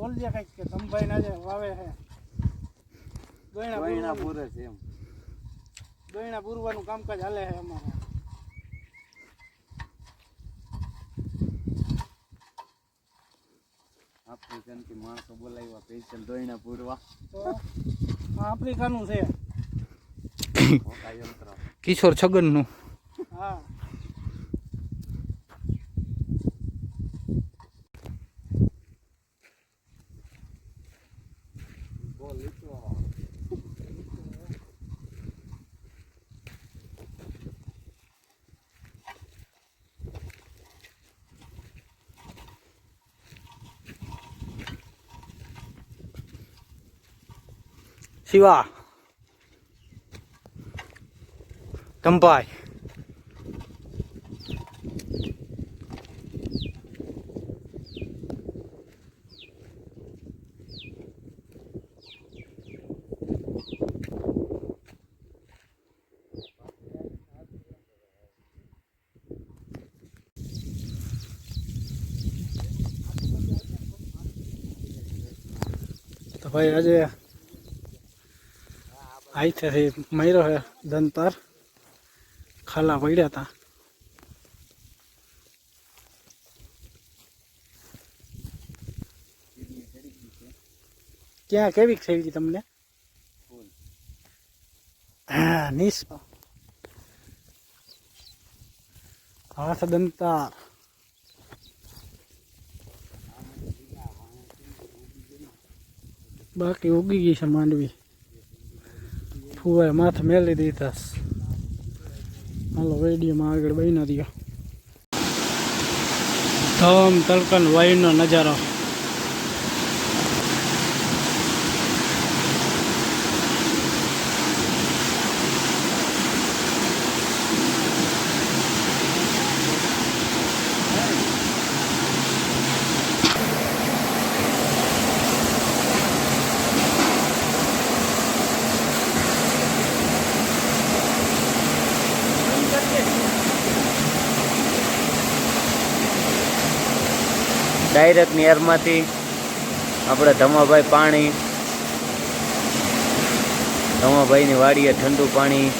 બોલજે કઈક કે ધમભાઈ ના જે વાવે છે દોયણા પૂરે છે એમ દોયણા પૂરવાનું કામકાજ હાલે છે અમારે આફ્રિકન થી માણસો બોલાવ્યા સ્પેશિયલ દોયણા પૂરવા તો આફ્રિકાનું છે કિશોર છગન નું હા શિવા ધમભાઈ તો ભાઈ આજે અહીંથી માર્યો છે દંતર ખાલા પડ્યા હતા ક્યાં કેવી થઈ ગઈ તમને હા નીસ હાથ દંતાર બાકી ઉગી ગઈ છે માંડવી ફુવાએ માથે મેલી દીધા હાલો રેડિયોમાં આગળ બની રહ્યો ધમ તલકન વાયુનો નજારો ડાયરેક્ટ નહેરમાંથી આપણે ધમાભાઈ ધમાભાઈની વાડીએ ઠંડુ પાણી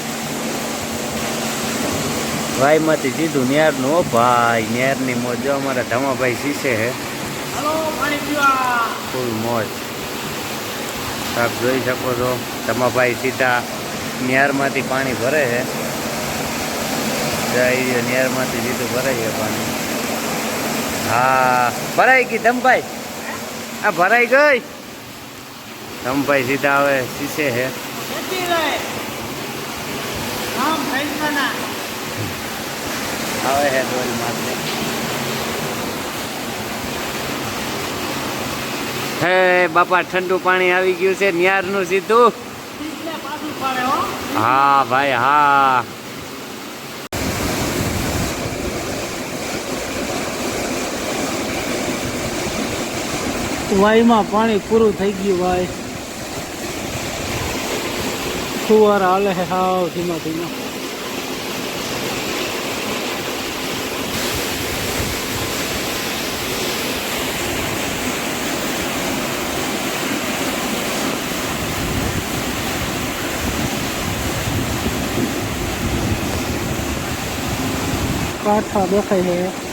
વાયમાંથી સીધું નહેરનું ઓ ભાઈ નહેરની મોજ જો અમારા ધમાભાઈ શીશે છે ફૂલ મોજ આપ જોઈ શકો છો ધમાભાઈ સીધા નહેરમાંથી પાણી ભરે છે જાય નહેરમાંથી સીધું ભરાય છે પાણી હા ભરાઈ ગઈ ધમભાઈ આ ભરાઈ ગઈ ધમભાઈ સીધા હવે શીશે છે આવે છે ડોલ માથે હે બાપા ઠંડુ પાણી આવી ગયું છે નિયારનું સીધું હા ભાઈ હા વાયમાં પાણી પૂરું થઈ ગયું ભાઈ ફુવારા હાલે છે હાવ ધીમા ધીમા કાંઠા દેખાય છે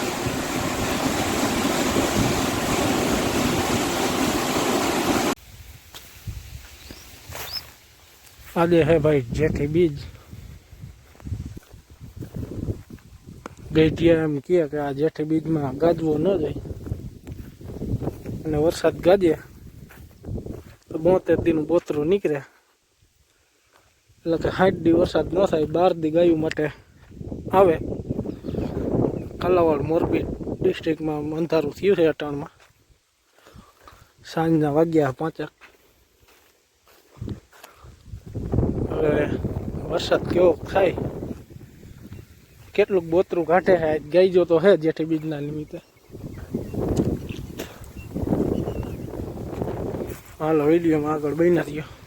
आगे है भाई जेठी बीज गई एम किया कि आ जेठी बीज में गाजवो न जाए वरसाद गाजे तो 72 दिन बोतरू निकले એટલે 60 દી વરસાદ ન થાય 12 દી ગાયું માટે આવે કાલાવાડ મોરબી ડિસ્ટ્રિક્ટમાં અંધારું થયું છે અટાણમાં સાંજના વાગ્યા 5 હવે વરસાદ કેવો થાય કેટલું બોતરું કાઢે છે ગાયજો તો હે જેઠી બીજના નિમિત્તે હાલો વિડીયોમાં આગળ બન્યા રહ્યો